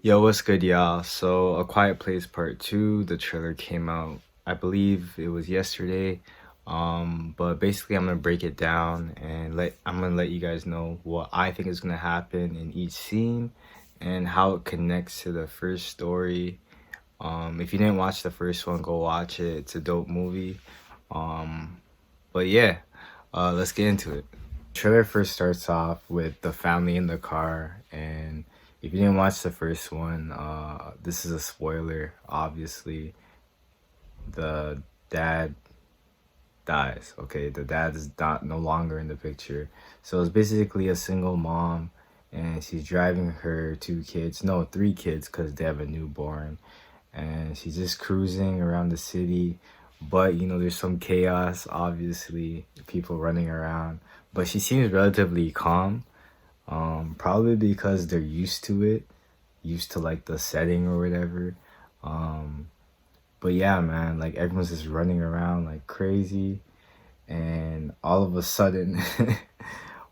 Yo, what's good, y'all? So, A Quiet Place Part 2, the trailer came out, I believe it was yesterday. But basically I'm gonna break it down and I'm gonna let you guys know what I think is gonna happen in each scene and how it connects to the first story. If you didn't watch the first one, go watch it. It's a dope movie. Um, but yeah, let's get into it. Trailer first starts off with the family in the car, and if you didn't watch the first one, this is a spoiler. Obviously, the dad dies. Okay, the dad is not no longer in the picture. So it's basically a single mom, and she's driving her two kids, no, three kids, because they have a newborn, and she's just cruising around the city. But there's some chaos, obviously, people running around. But she seems relatively calm, probably because they're used to it, used to like the setting or whatever. Um, but yeah, man, like everyone's just running around like crazy, and all of a sudden,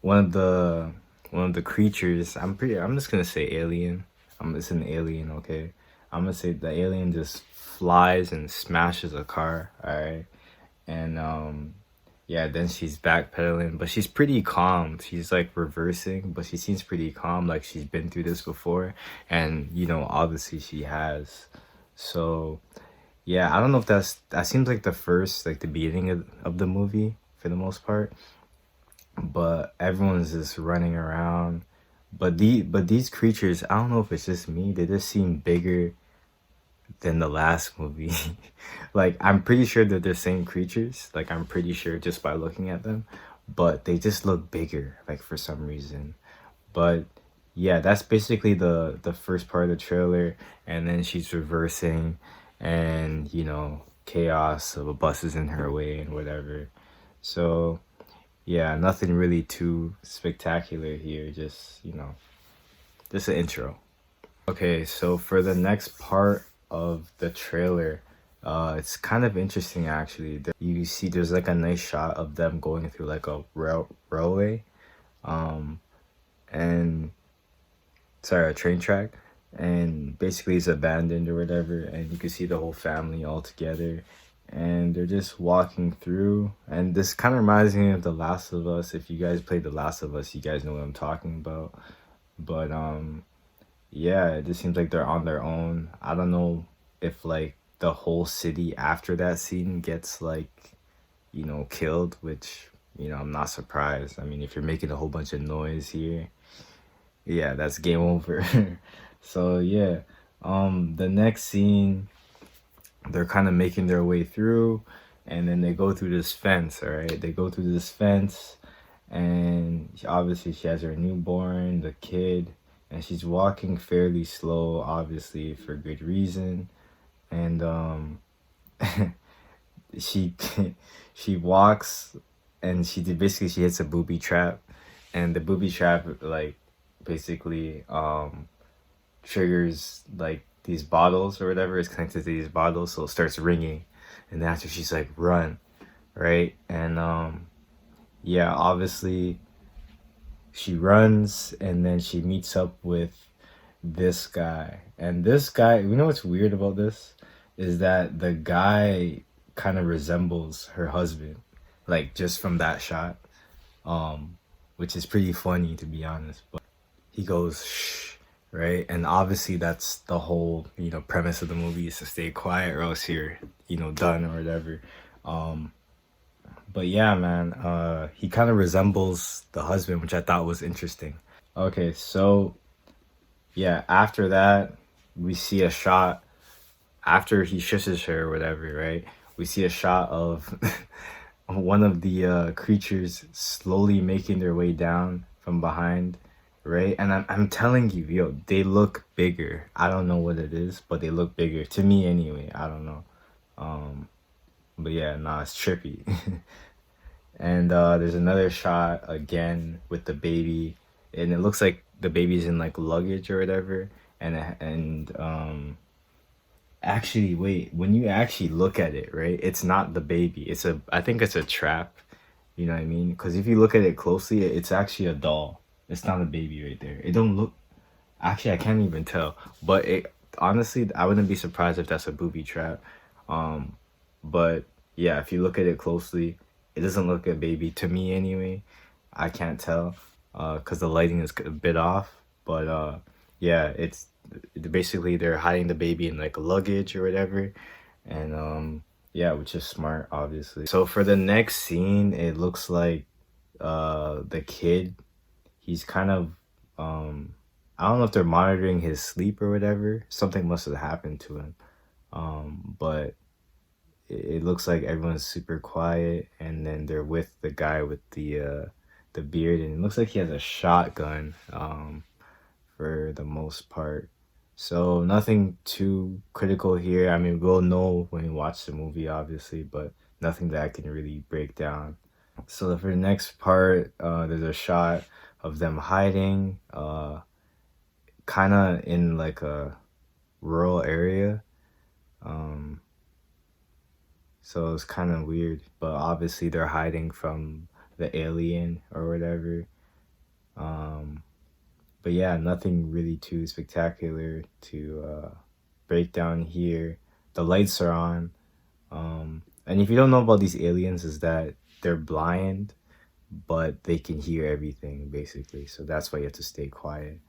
one of the one of the creatures, I'm just gonna say alien. It's an alien, okay? I'm gonna say the alien just flies and smashes a car, all right? And yeah, then she's backpedaling, but she's pretty calm. She's like reversing, but she seems pretty calm, like she's been through this before, and obviously she has. So yeah, I don't know if that seems like the beginning of the movie for the most part, but everyone's just running around. But these creatures, I don't know if it's just me, they just seem bigger than the last movie. Like I'm pretty sure they're the same creatures. Like I'm pretty sure just by looking at them, but they just look bigger, like for some reason. But yeah, that's basically the first part of the trailer, and then she's reversing, and chaos of a bus is in her way and whatever. So yeah, nothing really too spectacular here. Just an intro. Okay, so for the next part of the trailer, it's kind of interesting actually. You see, there's like a nice shot of them going through like a railway, um, and sorry, a train track, and basically it's abandoned or whatever, and you can see the whole family all together, and they're just walking through. And this kind of reminds me of The Last of Us. If you guys played The Last of Us, you guys know what I'm talking about. But yeah, it just seems like they're on their own. I don't know if like the whole city after that scene gets like, killed, which, I'm not surprised. I mean, if you're making a whole bunch of noise here, yeah, that's game over. So yeah, the next scene, they're kind of making their way through, and then they go through this fence, all right? They go through this fence, and obviously she has her newborn, the kid, and she's walking fairly slow, obviously for good reason. And she she walks, and basically she hits a booby trap, and the booby trap like basically triggers like these bottles or whatever is connected to these bottles, so it starts ringing, and then after she's like run, right? And yeah, obviously she runs, and then she meets up with this guy. And this guy, what's weird about this is that the guy kind of resembles her husband, like just from that shot, um which is pretty funny to be honest. But he goes shh, right? And obviously that's the whole premise of the movie, is to stay quiet or else you're done or whatever. um but yeah, man, he kind of resembles the husband, which I thought was interesting. Okay, so yeah, after that we see a shot after he shushes her or whatever, right? We see a shot of one of the creatures slowly making their way down from behind, right? And I'm telling you, yo, they look bigger. I don't know what it is, but they look bigger to me anyway. I don't know. Um, but yeah, nah, it's trippy. And there's another shot again with the baby, and it looks like the baby's in like luggage or whatever. And actually, wait, when you actually look at it, right, it's not the baby. I think it's a trap. You know what I mean? Because if you look at it closely, it's actually a doll. It's not a baby right there. It don't look. Actually, I can't even tell. But it honestly, I wouldn't be surprised if that's a booby trap. Um, but yeah, if you look at it closely, it doesn't look a baby to me anyway. I can't tell because the lighting is a bit off. But yeah, it's basically they're hiding the baby in like a luggage or whatever, and yeah, which is smart, obviously. So for the next scene, it looks like the kid, he's kind of I don't know if they're monitoring his sleep or whatever. Something must have happened to him. But it looks like everyone's super quiet, and then they're with the guy with the beard, and it looks like he has a shotgun for the most part. So nothing too critical here. I mean, we'll know when we watch the movie, obviously, but nothing that I can really break down. So for the next part, there's a shot of them hiding, kind of in like a rural area. Um, so it's kind of weird, but obviously they're hiding from the alien or whatever. Um, but yeah, nothing really too spectacular to break down here. The lights are on. And if you don't know about these aliens, is that they're blind, but they can hear everything basically. So that's why you have to stay quiet.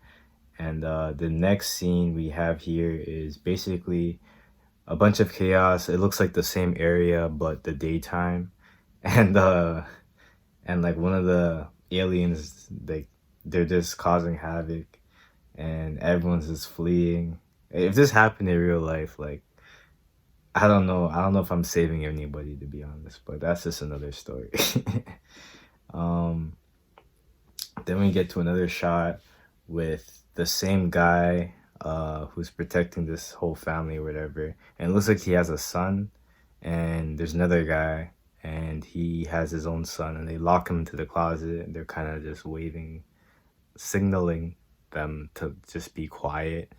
And the next scene we have here is basically a bunch of chaos. It looks like the same area, but the daytime. And and like one of the aliens, they're just causing havoc, and everyone's just fleeing. If this happened in real life, like I don't know. I don't know if I'm saving anybody, to be honest, but that's just another story. um, then we get to another shot with the same guy who's protecting this whole family or whatever. And it looks like he has a son, and there's another guy, and he has his own son, and they lock him into the closet, and they're kind of just waving, signaling them to just be quiet,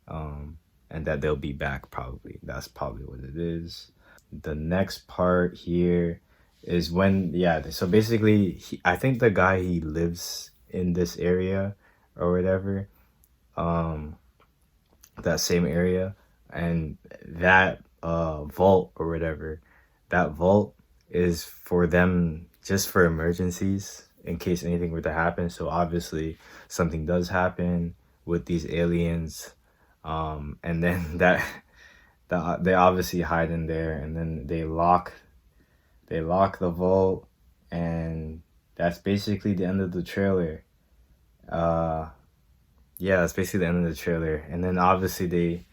and that they'll be back probably. That's probably what it is. The next part here is when, yeah, so basically, I think the guy, he lives in this area or whatever, um, that same area, and that vault or whatever, that vault is for them just for emergencies in case anything were to happen. So obviously something does happen with these aliens, and then that they obviously hide in there, and then they lock the vault, and that's basically the end of the trailer. uh yeah, that's basically the end of the trailer. And then obviously they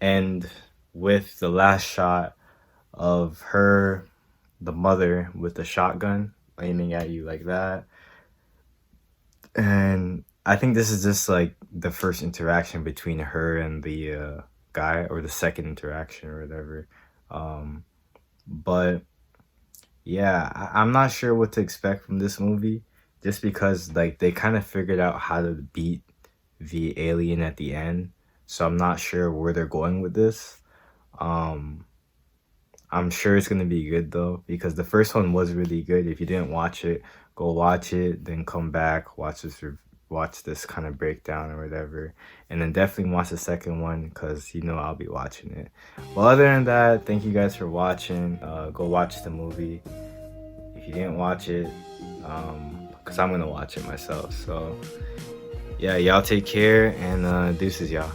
end with the last shot of her, the mother, with the shotgun aiming at you like that. And I think this is just like the first interaction between her and the guy, or the second interaction or whatever. But yeah, I'm not sure what to expect from this movie, just because like they kind of figured out how to beat the alien at the end. So I'm not sure where they're going with this. Um, I'm sure it's gonna be good though, because the first one was really good. If you didn't watch it, go watch it, then come back, watch this kind of breakdown or whatever, and then definitely watch the second one, because I'll be watching it. Well, other than that, thank you guys for watching. Go watch the movie if you didn't watch it, because I'm gonna watch it myself. So yeah, y'all take care, and deuces, y'all.